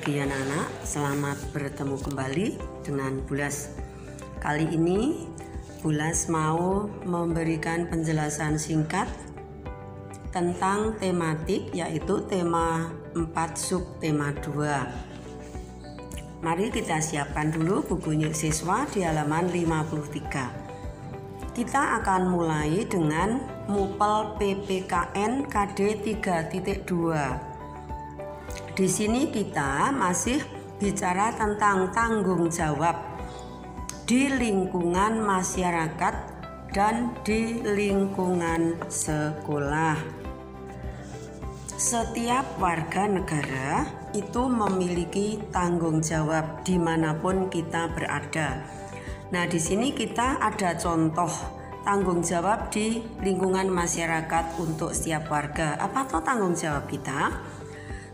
pagi anak-anak, selamat bertemu kembali dengan Bulas. Kali ini Bulas mau memberikan penjelasan singkat tentang tematik, yaitu tema 4 subtema 2. Mari kita siapkan dulu bukunya siswa di halaman 53. Kita akan mulai dengan MUPEL PPKN KD 3.2. Di sini kita masih bicara tentang tanggung jawab di lingkungan masyarakat dan di lingkungan sekolah. Setiap warga negara itu memiliki tanggung jawab dimanapun kita berada. Nah, di sini kita ada contoh tanggung jawab di lingkungan masyarakat untuk setiap warga. Apa tuh tanggung jawab kita?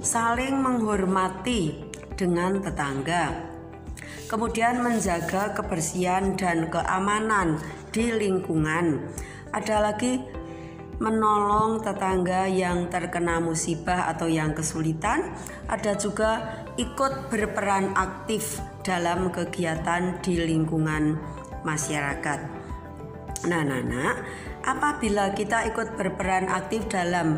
Saling menghormati dengan tetangga, kemudian menjaga kebersihan dan keamanan di lingkungan. Ada lagi menolong tetangga yang terkena musibah atau yang kesulitan. Ada juga ikut berperan aktif dalam kegiatan di lingkungan masyarakat. Nah, apabila kita ikut berperan aktif dalam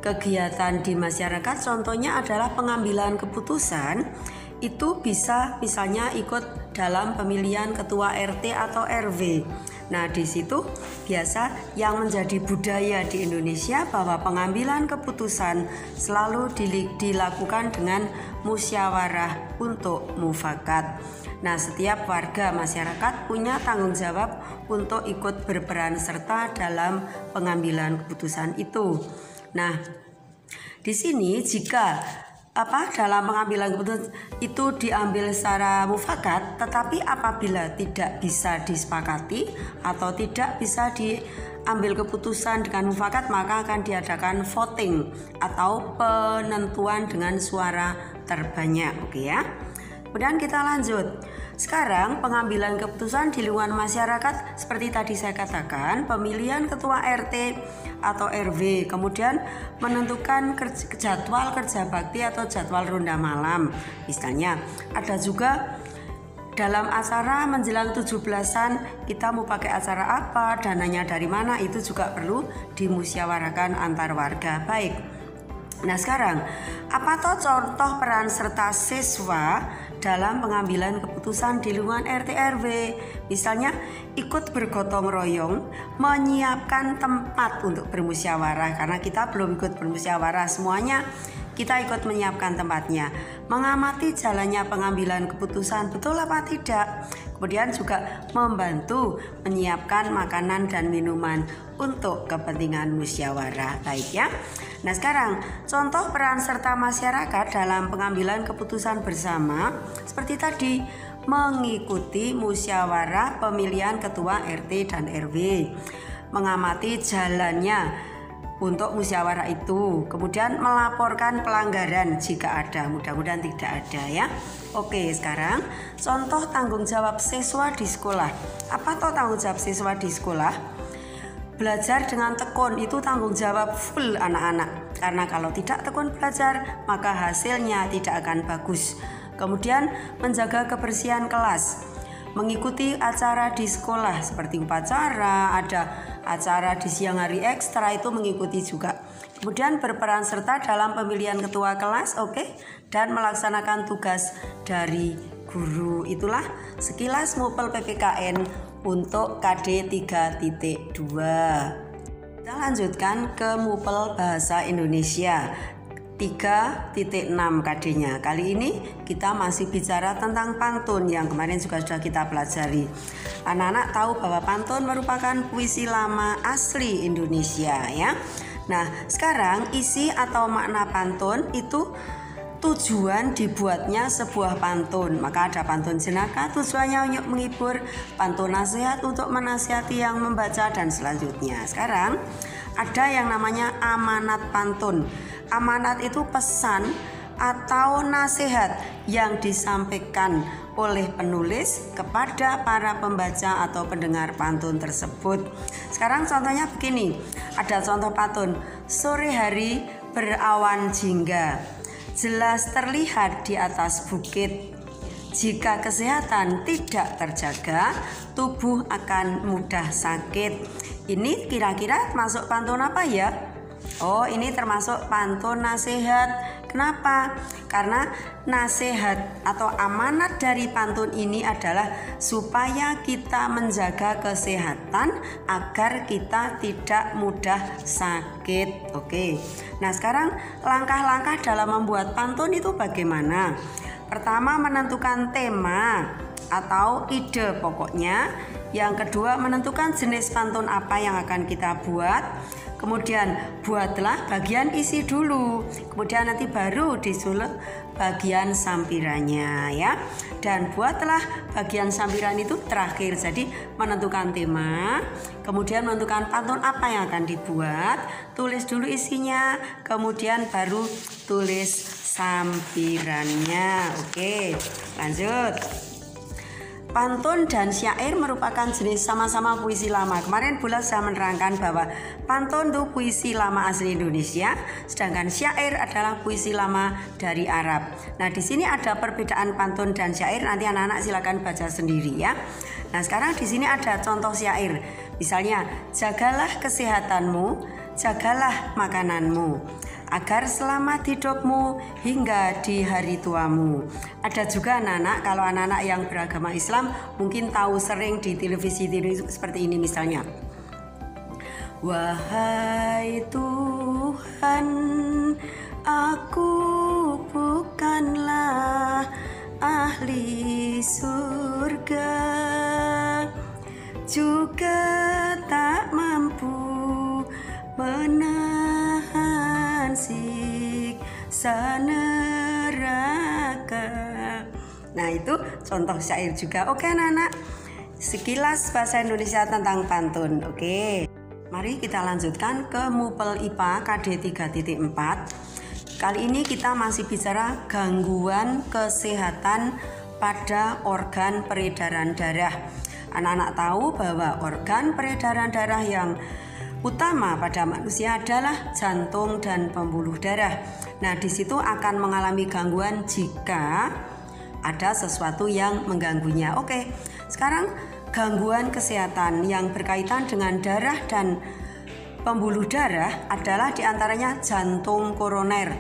kegiatan di masyarakat, contohnya adalah pengambilan keputusan, itu bisa misalnya ikut dalam pemilihan ketua RT atau RW. Nah, di situ biasa yang menjadi budaya di Indonesia bahwa pengambilan keputusan selalu dilakukan dengan musyawarah untuk mufakat. Nah, setiap warga masyarakat punya tanggung jawab untuk ikut berperan serta dalam pengambilan keputusan itu. Nah, di sini jika dalam pengambilan keputusan itu diambil secara mufakat, tetapi apabila tidak bisa disepakati atau tidak bisa diambil keputusan dengan mufakat, maka akan diadakan voting atau penentuan dengan suara terbanyak. Oke ya. Kemudian kita lanjut. Sekarang pengambilan keputusan di lingkungan masyarakat seperti tadi saya katakan, pemilihan ketua RT atau RW, kemudian menentukan jadwal kerja bakti atau jadwal ronda malam. Misalnya ada juga dalam acara menjelang 17-an kita mau pakai acara apa, dananya dari mana, itu juga perlu dimusyawarahkan antar warga. Baik. Nah, sekarang apa toh contoh peran serta siswa dalam pengambilan keputusan di lingkungan RT RW? Misalnya ikut bergotong royong menyiapkan tempat untuk bermusyawarah, karena kita belum ikut bermusyawarah semuanya, kita ikut menyiapkan tempatnya, mengamati jalannya pengambilan keputusan betul apa tidak, kemudian juga membantu menyiapkan makanan dan minuman untuk kepentingan musyawarah. Baik ya. Nah, sekarang contoh peran serta masyarakat dalam pengambilan keputusan bersama seperti tadi, mengikuti musyawarah pemilihan ketua RT dan RW, mengamati jalannya untuk musyawarah itu, kemudian melaporkan pelanggaran jika ada, mudah-mudahan tidak ada ya. Oke, sekarang contoh tanggung jawab siswa di sekolah. Apa toh tanggung jawab siswa di sekolah? Belajar dengan tekun itu tanggung jawab full anak-anak, karena kalau tidak tekun belajar maka hasilnya tidak akan bagus. Kemudian menjaga kebersihan kelas, mengikuti acara di sekolah seperti upacara, ada acara di siang hari ekstra itu mengikuti juga. Kemudian berperan serta dalam pemilihan ketua kelas, dan melaksanakan tugas dari guru. Itulah sekilas MUPEL PPKN untuk KD 3.2. Kita lanjutkan ke MUPEL Bahasa Indonesia 3.6 KD-nya. Kali ini kita masih bicara tentang pantun yang kemarin juga sudah kita pelajari. Anak-anak tahu bahwa pantun merupakan puisi lama asli Indonesia ya. Nah, sekarang isi atau makna pantun itu tujuan dibuatnya sebuah pantun. Maka ada pantun jenaka tujuannya untuk menghibur, pantun nasihat untuk menasihati yang membaca, dan selanjutnya. Sekarang ada yang namanya amanat pantun. Amanat itu pesan atau nasihat yang disampaikan oleh penulis kepada para pembaca atau pendengar pantun tersebut. Sekarang contohnya begini, ada contoh pantun. Sore hari berawan jingga, jelas terlihat di atas bukit. Jika kesehatan tidak terjaga, tubuh akan mudah sakit. Ini kira-kira masuk pantun apa ya? Oh, ini termasuk pantun nasihat. Kenapa? Karena nasihat atau amanat dari pantun ini adalah supaya kita menjaga kesehatan agar kita tidak mudah sakit. Oke. Nah, sekarang langkah-langkah dalam membuat pantun itu bagaimana? Pertama, menentukan tema atau ide pokoknya. Yang kedua, menentukan jenis pantun apa yang akan kita buat. Kemudian buatlah bagian isi dulu, kemudian nanti baru disulut bagian sampirannya ya. Dan buatlah bagian sampiran itu terakhir. Jadi menentukan tema, kemudian menentukan pantun apa yang akan dibuat, tulis dulu isinya, kemudian baru tulis sampirannya. Oke, lanjut. Pantun dan syair merupakan jenis sama-sama puisi lama. Kemarin Bula sudah menerangkan bahwa pantun itu puisi lama asli Indonesia, sedangkan syair adalah puisi lama dari Arab. Nah, di sini ada perbedaan pantun dan syair. Nanti anak-anak silakan baca sendiri ya. Nah, sekarang di sini ada contoh syair. Misalnya, jagalah kesehatanmu, jagalah makananmu, agar selamat hidupmu hingga di hari tuamu. Ada juga anak-anak, kalau anak-anak yang beragama Islam mungkin tahu sering di televisi seperti ini misalnya. Wahai Tuhan, aku bukanlah ahli surga, juga tak mampu menahan siksa neraka. Nah, itu contoh syair juga. Oke anak-anak, sekilas bahasa Indonesia tentang pantun. Oke, mari kita lanjutkan ke Mupel IPA KD 3.4. Kali ini kita masih bicara gangguan kesehatan pada organ peredaran darah. Anak-anak tahu bahwa organ peredaran darah yang utama pada manusia adalah jantung dan pembuluh darah. Nah, di situ akan mengalami gangguan jika ada sesuatu yang mengganggunya. Oke, sekarang gangguan kesehatan yang berkaitan dengan darah dan pembuluh darah adalah diantaranya jantung koroner.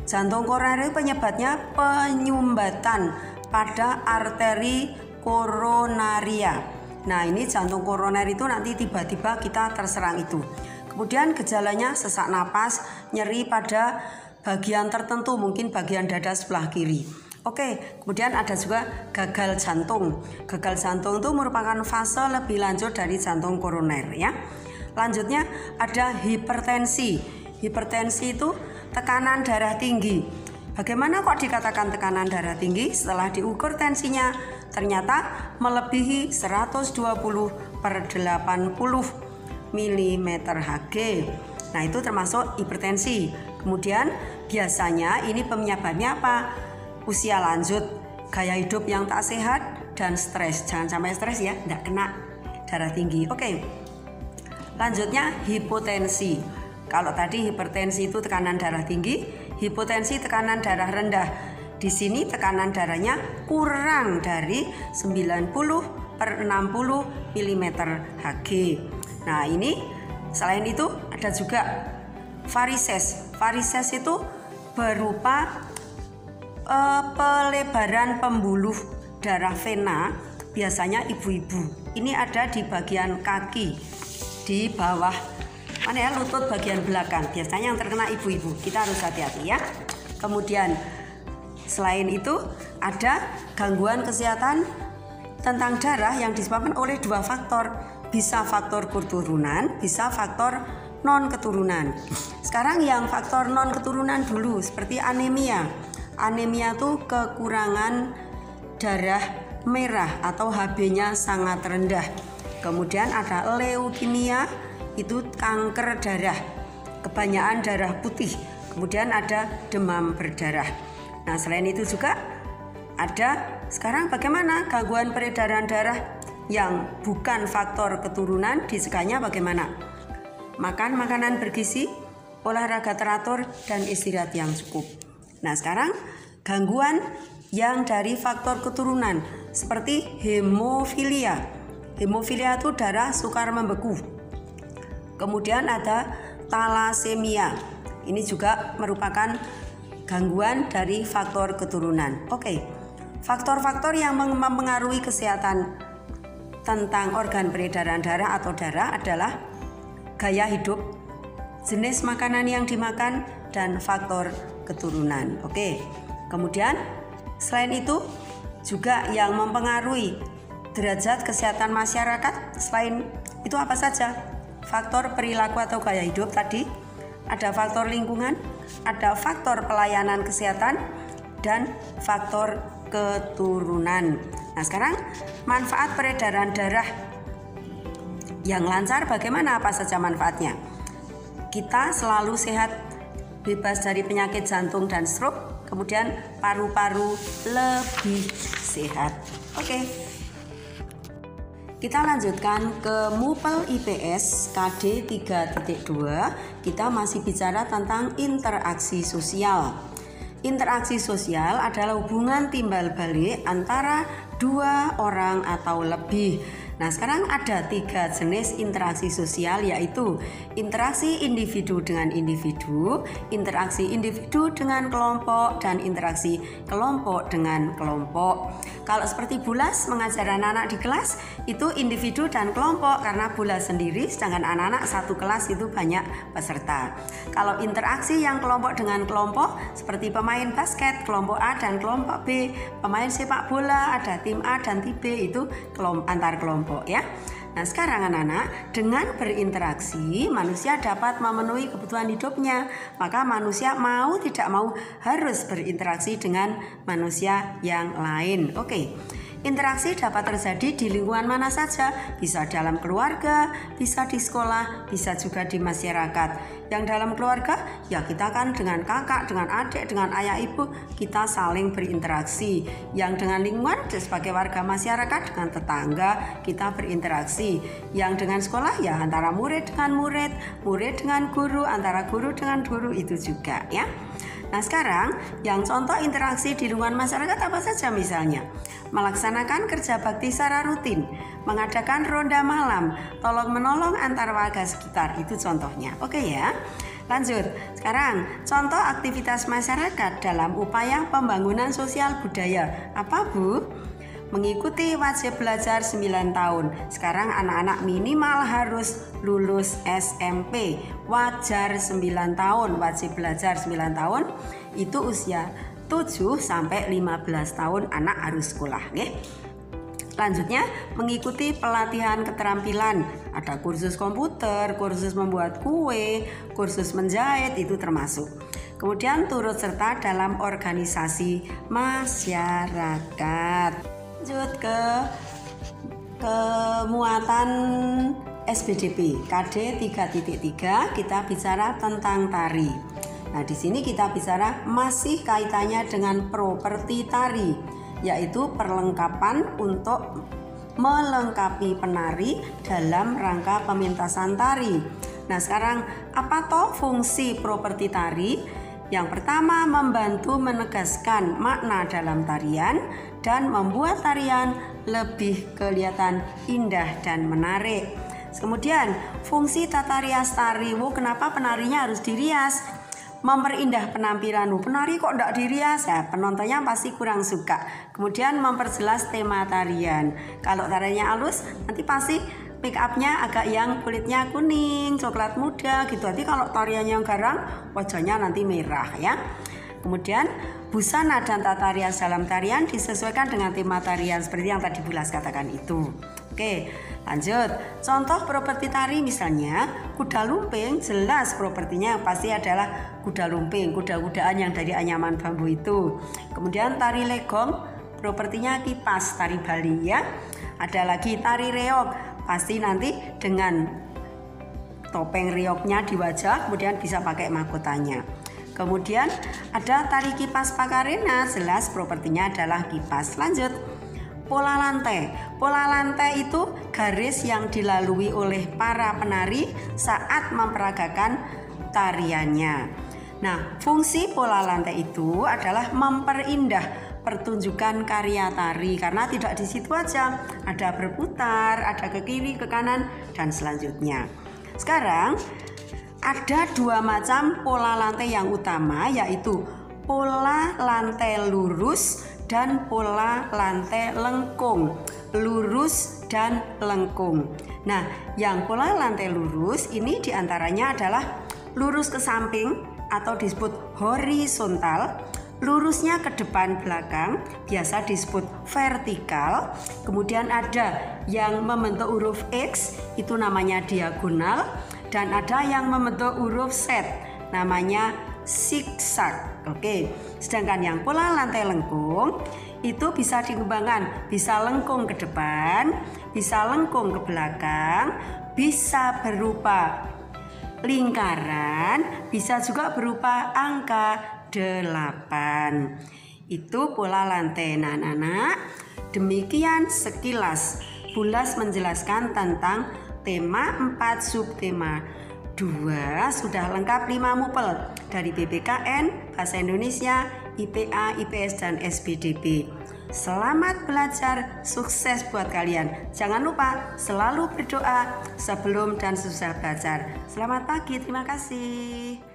Jantung koroner itu penyebabnya penyumbatan pada arteri koronaria. Nah, ini jantung koroner itu nanti tiba-tiba kita terserang itu. Kemudian gejalanya sesak napas, nyeri pada bagian tertentu, mungkin bagian dada sebelah kiri. Oke, kemudian ada juga gagal jantung. Gagal jantung itu merupakan fase lebih lanjut dari jantung koroner ya. Lanjutnya ada hipertensi. Hipertensi itu tekanan darah tinggi. Bagaimana kok dikatakan tekanan darah tinggi? Setelah diukur tensinya ternyata melebihi 120/80 mm Hg. Nah, itu termasuk hipertensi. Kemudian biasanya ini penyebabnya apa? Usia lanjut, gaya hidup yang tak sehat, dan stres. Jangan sampai stres ya, tidak kena darah tinggi. Oke, lanjutnya hipotensi. Kalau tadi hipertensi itu tekanan darah tinggi, hipotensi tekanan darah rendah. Di sini tekanan darahnya kurang dari 90/60 mm Hg. Nah, ini selain itu ada juga varises. Varises itu berupa pelebaran pembuluh darah vena, biasanya ibu-ibu. Ini ada di bagian kaki, di bawah mana ya, lutut bagian belakang. Biasanya yang terkena ibu-ibu. Kita harus hati-hati ya. Kemudian selain itu ada gangguan kesehatan tentang darah yang disebabkan oleh dua faktor. Bisa faktor keturunan, bisa faktor non keturunan. Sekarang yang faktor non keturunan dulu, seperti anemia. Anemia itu kekurangan darah merah atau HB-nya sangat rendah. Kemudian ada leukemia, itu kanker darah, kebanyakan darah putih. Kemudian ada demam berdarah. Nah, selain itu juga ada sekarang bagaimana gangguan peredaran darah yang bukan faktor keturunan, disegahnya bagaimana? Makan makanan bergizi, olahraga teratur, dan istirahat yang cukup. Nah, sekarang gangguan yang dari faktor keturunan seperti hemofilia. Hemofilia itu darah sukar membeku. Kemudian ada talasemia. Ini juga merupakan gangguan dari faktor keturunan. Oke. Faktor-faktor yang mempengaruhi kesehatan tentang organ peredaran darah atau darah adalah gaya hidup, jenis makanan yang dimakan, dan faktor keturunan. Oke. Kemudian selain itu juga yang mempengaruhi derajat kesehatan masyarakat, selain itu apa saja? Faktor perilaku atau gaya hidup tadi, ada faktor lingkungan, ada faktor pelayanan kesehatan, dan faktor keturunan. Nah, sekarang manfaat peredaran darah yang lancar bagaimana, apa saja manfaatnya? Kita selalu sehat, bebas dari penyakit jantung dan stroke, kemudian paru-paru lebih sehat. Oke. Kita lanjutkan ke MUPEL IPS KD 3.2. Kita masih bicara tentang interaksi sosial. Interaksi sosial adalah hubungan timbal balik antara dua orang atau lebih. Nah, sekarang ada 3 jenis interaksi sosial, yaitu interaksi individu dengan individu, interaksi individu dengan kelompok, dan interaksi kelompok dengan kelompok. Kalau seperti Bulas mengajar anak-anak di kelas, itu individu dan kelompok karena Bulas sendiri, sedangkan anak-anak satu kelas itu banyak peserta. Kalau interaksi yang kelompok dengan kelompok, seperti pemain basket, kelompok A dan kelompok B, pemain sepak bola, ada tim A dan tim B, itu antar kelompok. Ya. Nah, sekarang anak-anak, dengan berinteraksi manusia dapat memenuhi kebutuhan hidupnya. Maka manusia mau tidak mau harus berinteraksi dengan manusia yang lain. Oke. Interaksi dapat terjadi di lingkungan mana saja, bisa dalam keluarga, bisa di sekolah, bisa juga di masyarakat. Yang dalam keluarga, ya kita kan dengan kakak, dengan adik, dengan ayah ibu, kita saling berinteraksi. Yang dengan lingkungan, sebagai warga masyarakat, dengan tetangga, kita berinteraksi. Yang dengan sekolah, ya antara murid dengan murid, murid dengan guru, antara guru dengan guru, itu juga ya. Nah, sekarang yang contoh interaksi di lingkungan masyarakat apa saja misalnya? Melaksanakan kerja bakti secara rutin, mengadakan ronda malam, tolong menolong antar warga sekitar, itu contohnya. Oke ya. Lanjut. Sekarang contoh aktivitas masyarakat dalam upaya pembangunan sosial budaya. Apa, Bu? Mengikuti wajib belajar 9 tahun. Sekarang anak-anak minimal harus lulus SMP. Wajar 9 tahun, wajib belajar 9 tahun. Itu usia 7 sampai 15 tahun anak harus sekolah, nggih. Selanjutnya mengikuti pelatihan keterampilan. Ada kursus komputer, kursus membuat kue, kursus menjahit, itu termasuk. Kemudian turut serta dalam organisasi masyarakat. Lanjut ke muatan SBDP KD 3.3, kita bicara tentang tari. Nah, di sini kita bicara masih kaitannya dengan properti tari, yaitu perlengkapan untuk melengkapi penari dalam rangka pementasan tari. Nah, sekarang apa toh fungsi properti tari? Yang pertama, membantu menegaskan makna dalam tarian dan membuat tarian lebih kelihatan indah dan menarik. Kemudian, fungsi tata rias tari. Kenapa penarinya harus dirias? Memperindah penampilan. Penari kok enggak dirias? Ya, penontonnya pasti kurang suka. Kemudian memperjelas tema tarian. Kalau tariannya halus, nanti pasti make up-nya agak yang kulitnya kuning, coklat muda gitu. Nanti kalau tariannya yang garang, wajahnya nanti merah ya. Kemudian busana dan tata rias dalam tarian disesuaikan dengan tema tarian seperti yang tadi Bulas katakan itu. Oke, lanjut. Contoh properti tari misalnya kuda lumping, jelas propertinya pasti adalah kuda lumping, kuda-kudaan yang dari anyaman bambu itu. Kemudian tari legong, propertinya kipas, tari Bali ya. Ada lagi tari reog, pasti nanti dengan topeng reognya di wajah, kemudian bisa pakai mahkotanya. Kemudian ada tari kipas Pakarena, jelas propertinya adalah kipas. Lanjut. Pola lantai. Pola lantai itu garis yang dilalui oleh para penari saat memperagakan tariannya. Nah, fungsi pola lantai itu adalah memperindah pertunjukan karya tari karena tidak di situ aja, ada berputar, ada ke kiri, ke kanan, dan selanjutnya. Sekarang ada dua macam pola lantai yang utama, yaitu pola lantai lurus dan pola lantai lengkung. Lurus dan lengkung. Nah, yang pola lantai lurus ini diantaranya adalah lurus ke samping atau disebut horizontal, lurusnya ke depan belakang biasa disebut vertikal. Kemudian ada yang membentuk huruf X, itu namanya diagonal, dan ada yang membentuk huruf Z, namanya zigzag. Oke. Sedangkan yang pola lantai lengkung itu bisa dikembangkan, bisa lengkung ke depan, bisa lengkung ke belakang, bisa berupa lingkaran, bisa juga berupa angka 8. Itu pola lantai. Nah, anak-anak, demikian sekilas Bulas menjelaskan tentang tema 4 subtema 2. Sudah lengkap 5 mupel dari BPKN, Bahasa Indonesia, IPA, IPS, dan SPDB. Selamat belajar, sukses buat kalian. Jangan lupa selalu berdoa sebelum dan sesudah belajar. Selamat pagi, terima kasih.